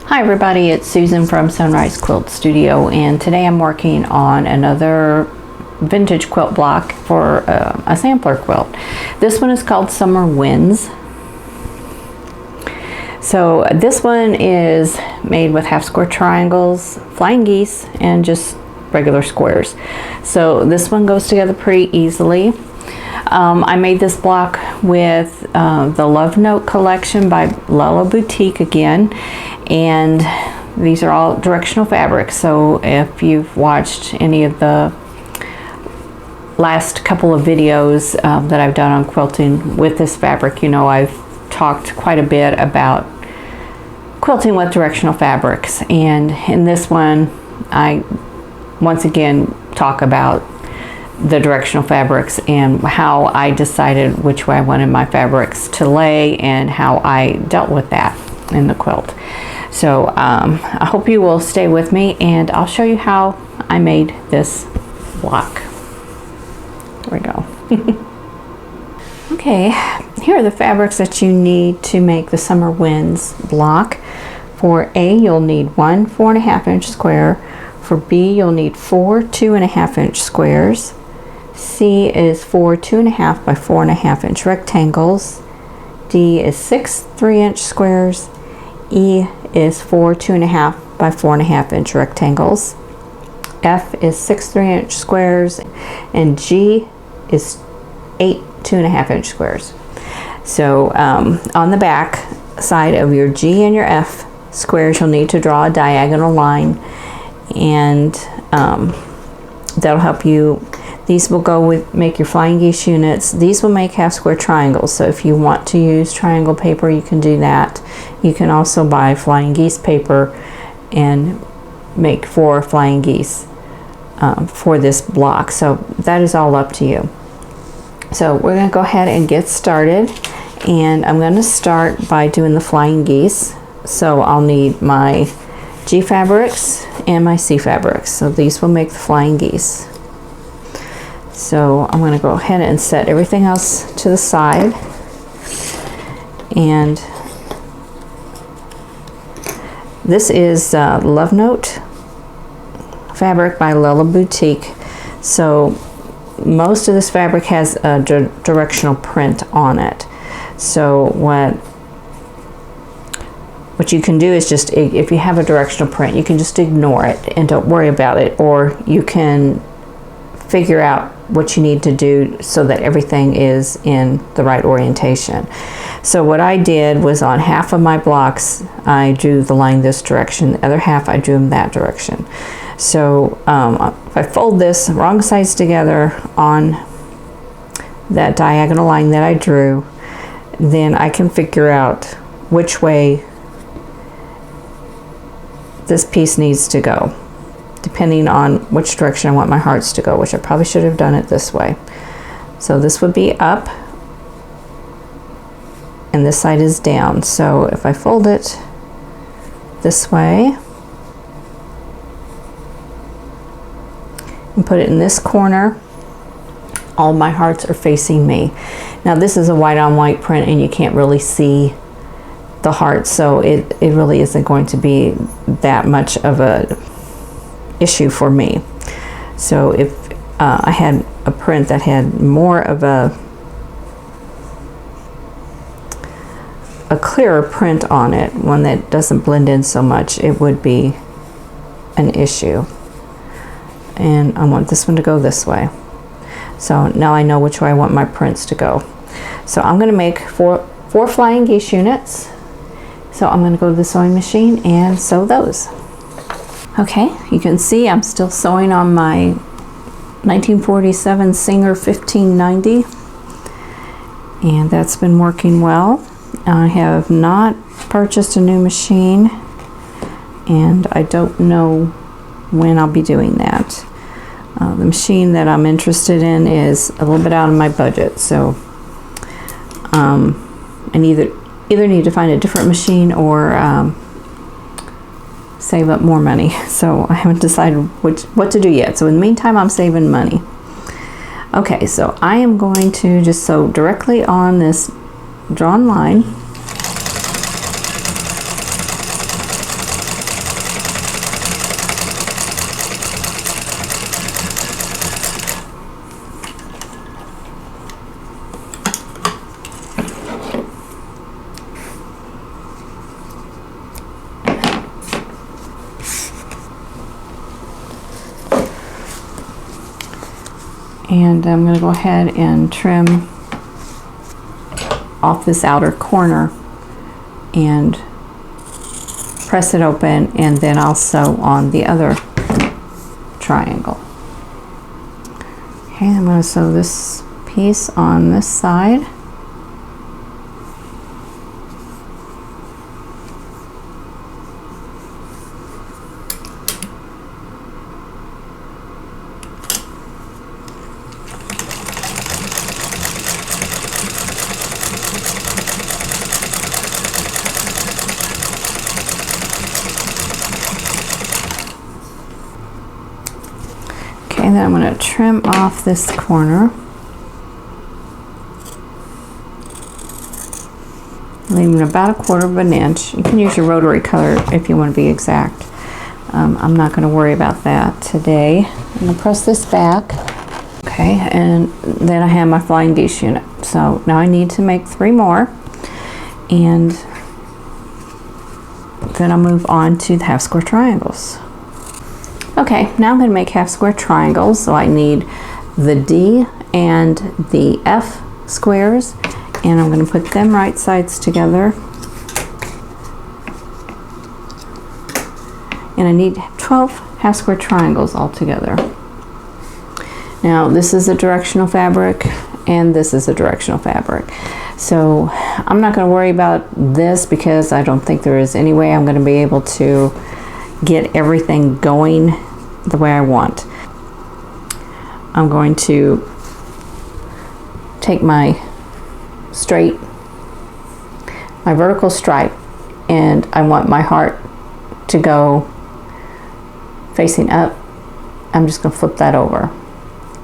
Hi everybody, it's Susan from Sunrise Quilt Studio, and today I'm working on another vintage quilt block for a sampler quilt. This one is called Summer Winds. So this one is made with half square triangles, flying geese, and just regular squares. So this one goes together pretty easily. I made this block with the Love Note collection by Lella Boutique again, and these are all directional fabrics. So if you've watched any of the last couple of videos that I've done on quilting with this fabric, you know I've talked quite a bit about quilting with directional fabrics, and in this one I once again talk about the directional fabrics and how I decided which way I wanted my fabrics to lay and how I dealt with that in the quilt. So I hope you will stay with me, and I'll show you how I made this block. There we go. Okay, here are the fabrics that you need to make the Summer Winds block. For A, you'll need one 4.5 inch square. For B, you'll need four 2.5 inch squares. C is four 2.5 by 4.5 inch rectangles. D is six 3-inch squares. E is four 2.5 by 4.5 inch rectangles. F is six 3-inch squares, and G is eight 2.5 inch squares. So on the back side of your G and your F squares, you'll need to draw a diagonal line, and that'll help you. These will go with make your flying geese units. These will make half square triangles, so if you want to use triangle paper, you can do that. You can also buy flying geese paper and make 4 flying geese for this block. So that is all up to you. So we're going to go ahead and get started, and I'm going to start by doing the flying geese. So I'll need my G fabrics and my C fabrics. So these will make the flying geese. So I'm going to go ahead and set everything else to the side, and this is Love Note fabric by Lella Boutique. So most of this fabric has a directional print on it. So what you can do is just, if you have a directional print, you can just ignore it and don't worry about it, or you can figure out what you need to do so that everything is in the right orientation. So what I did was, on half of my blocks I drew the line this direction, the other half I drew them that direction. So if I fold this wrong sides together on that diagonal line that I drew, then I can figure out which way this piece needs to go, depending on which direction I want my hearts to go, which I probably should have done it this way. So this would be up, and this side is down. So if I fold it this way and put it in this corner, all my hearts are facing me. Now this is a white on white print, and you can't really see the heart, so it really isn't going to be that much of a issue for me. So if I had a print that had more of a clearer print on it, one that doesn't blend in so much, it would be an issue. And I want this one to go this way. So now I know which way I want my prints to go. So I'm going to make four flying geese units. So I'm going to go to the sewing machine and sew those. Okay, you can see I'm still sewing on my 1947 Singer 1590, and that's been working well. I have not purchased a new machine, and I don't know when I'll be doing that. The machine that I'm interested in is a little bit out of my budget, so I either need to find a different machine or save up more money. So I haven't decided what to do yet. So in the meantime, I'm saving money. Okay, so I am going to just sew directly on this drawn line. And I'm going to go ahead and trim off this outer corner and press it open, and then I'll sew on the other triangle. Okay, I'm going to sew this piece on this side. And then I'm going to trim off this corner, leaving about 1/4 of an inch. You can use your rotary cutter if you want to be exact. I'm not going to worry about that today. I'm going to press this back. Okay, and then I have my flying geese unit. So now I need to make 3 more, and then I'll move on to the half square triangles. Okay, now I'm going to make half square triangles. So I need the D and the F squares, and I'm going to put them right sides together. And I need 12 half square triangles all together. Now this is a directional fabric, and this is a directional fabric. So I'm not going to worry about this because I don't think there is any way I'm going to be able to get everything going the way I want. I'm going to take my vertical stripe, and I want my heart to go facing up. I'm just going to flip that over,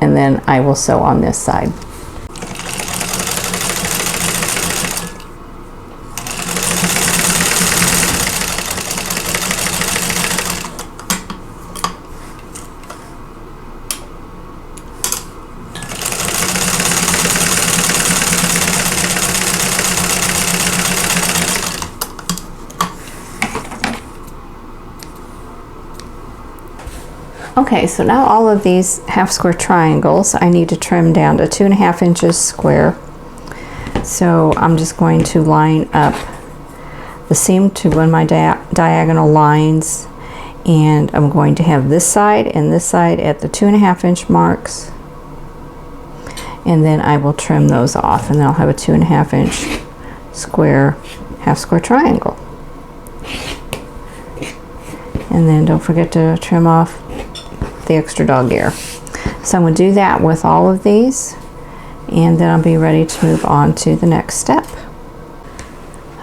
and then I will sew on this side. Okay, so now all of these half square triangles I need to trim down to 2.5 inches square. So I'm just going to line up the seam to one of my diagonal lines, and I'm going to have this side and this side at the 2.5 inch marks, and then I will trim those off, and then I'll have a 2.5 inch square half square triangle. And then don't forget to trim off the extra dog ear. So I'm going to do that with all of these, and then I'll be ready to move on to the next step.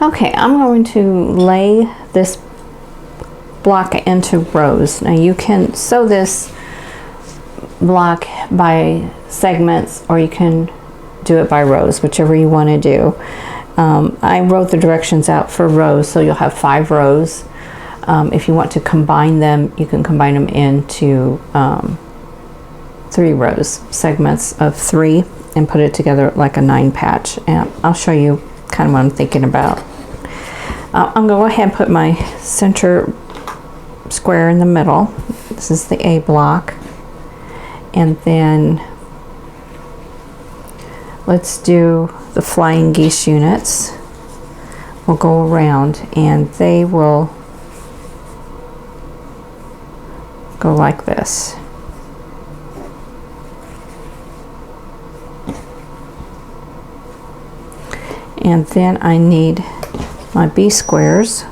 Okay, I'm going to lay this block into rows. Now you can sew this block by segments, or you can do it by rows, whichever you want to do. I wrote the directions out for rows, so you'll have 5 rows. If you want to combine them, you can combine them into 3 rows, segments of 3, and put it together like a 9 patch. And I'll show you kind of what I'm thinking about. I'm going to go ahead and put my center square in the middle. This is the A block. And then let's do the flying geese units. We'll go around, and they will go like this. And then I need my B squares.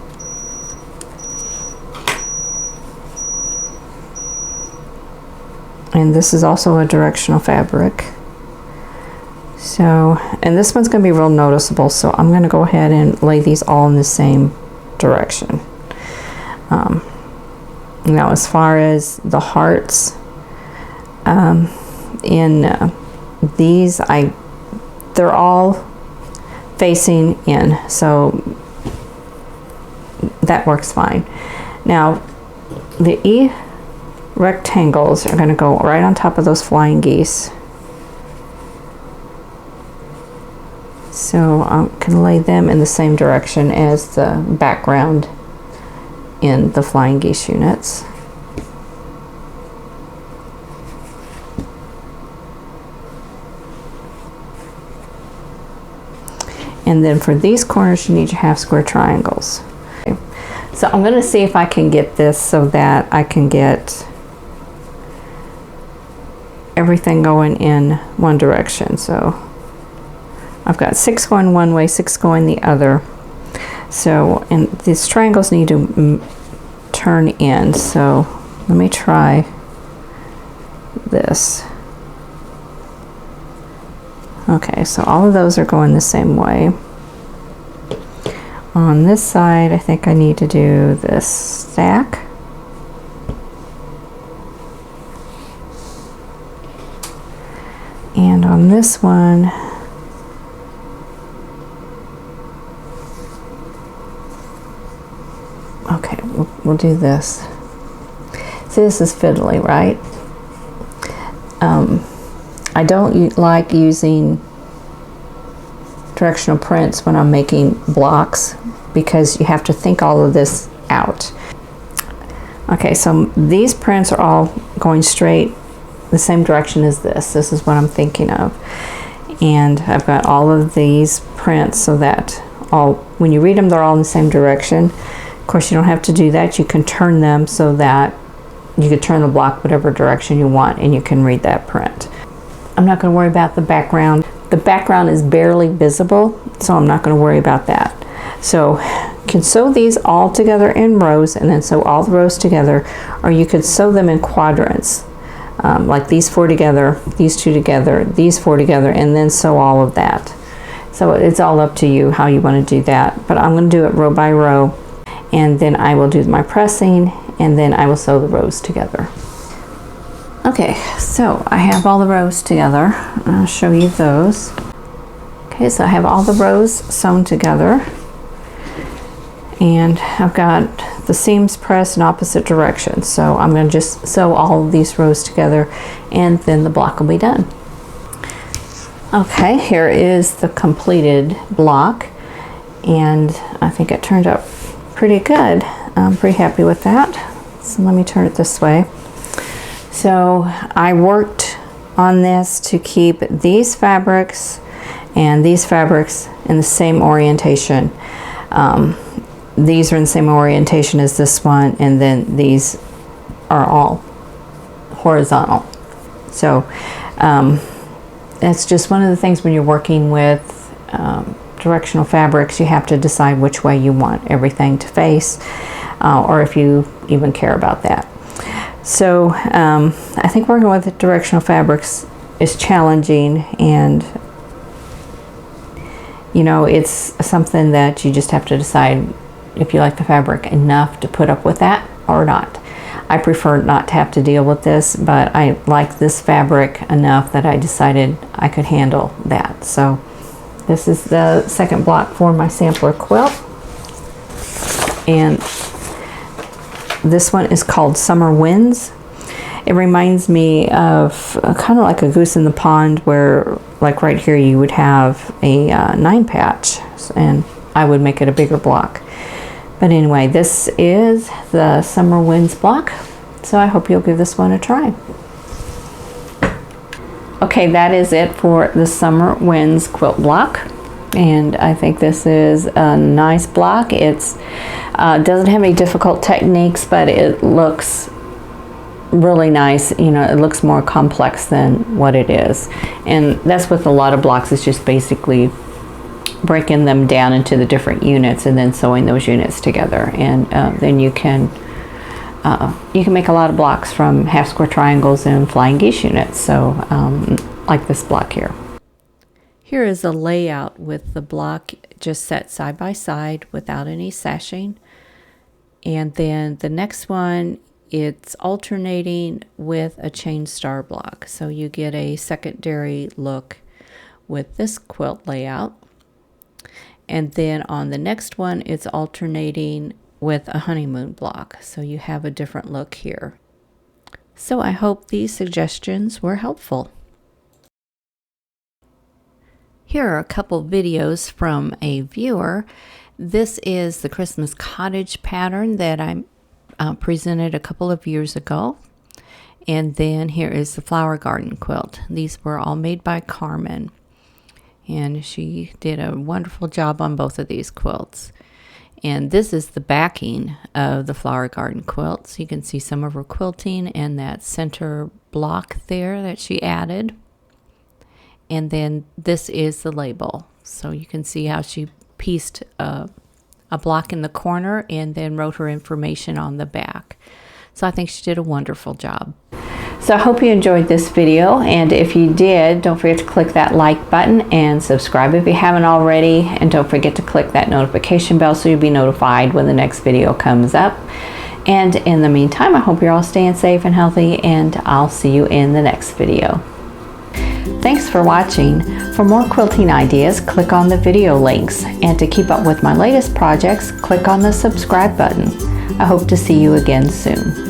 And this is also a directional fabric. So, and this one's going to be real noticeable, so I'm going to go ahead and lay these all in the same direction. Now as far as the hearts, in these, they're all facing in, so that works fine. Now the E rectangles are going to go right on top of those flying geese. So I can lay them in the same direction as the background in the flying geese units. And then for these corners, you need your half square triangles. Okay. So I'm going to see if I can get this so that I can get everything going in one direction. So I've got 6 going one way, 6 going the other. So, and these triangles need to turn in. So let me try this. Okay, so all of those are going the same way. On this side, I think I need to do this stack. And on this one, okay, we'll do this. See, this is fiddly, right? I don't like using directional prints when I'm making blocks because you have to think all of this out. Okay, so these prints are all going straight the same direction as this. This is what I'm thinking of. And I've got all of these prints so that when you read them, they're all in the same direction. Of course, you don't have to do that. You can turn them so that you can turn the block whatever direction you want and you can read that print. I'm not going to worry about the background. The background is barely visible, so I'm not going to worry about that. So you can sew these all together in rows and then sew all the rows together, or you could sew them in quadrants, like these 4 together, these 2 together, these 4 together, and then sew all of that. So it's all up to you how you want to do that, but I'm going to do it row by row, and then I will do my pressing, and then I will sew the rows together. Okay, so I have all the rows together. I'll show you those. Okay, so I have all the rows sewn together, and I've got the seams pressed in opposite directions. So I'm going to just sew all of these rows together, and then the block will be done. Okay, here is the completed block, and I think it turned out pretty good. I'm pretty happy with that. So let me turn it this way. So I worked on this to keep these fabrics and these fabrics in the same orientation. These are in the same orientation as this one, and then these are all horizontal. So that's just one of the things when you're working with directional fabrics. You have to decide which way you want everything to face, or if you even care about that. So I think working with directional fabrics is challenging, and you know, it's something that you just have to decide if you like the fabric enough to put up with that or not. I prefer not to have to deal with this, but I like this fabric enough that I decided I could handle that. So this is the second block for my sampler quilt, and this one is called Summer Winds. It reminds me of kind of like a goose in the pond, where like right here you would have a 9 patch, and I would make it a bigger block. But anyway, this is the Summer Winds block, so I hope you'll give this one a try. Okay, that is it for the Summer Winds quilt block, and I think this is a nice block. It's doesn't have any difficult techniques, but it looks really nice. You know, it looks more complex than what it is, and that's with a lot of blocks. It's just basically breaking them down into the different units and then sewing those units together, and then you can make a lot of blocks from half square triangles and flying geese units. So like this block here. Here is a layout with the block just set side by side without any sashing, and then the next one, it's alternating with a chain star block, so you get a secondary look with this quilt layout. And then on the next one, it's alternating with a honeymoon block, so you have a different look here. So I hope these suggestions were helpful. Here are a couple videos from a viewer. This is the Christmas cottage pattern that I presented a couple of years ago. And then here is the flower garden quilt. These were all made by Carmen. and she did a wonderful job on both of these quilts. And this is the backing of the Flower Garden quilt. So you can see some of her quilting and that center block there that she added. And then this is the label. So you can see how she pieced a block in the corner and then wrote her information on the back. So I think she did a wonderful job. So I hope you enjoyed this video, and if you did, don't forget to click that like button and subscribe if you haven't already, and don't forget to click that notification bell so you'll be notified when the next video comes up. And in the meantime, I hope you're all staying safe and healthy, and I'll see you in the next video. Thanks for watching. For more quilting ideas, click on the video links, and to keep up with my latest projects, click on the subscribe button. I hope to see you again soon.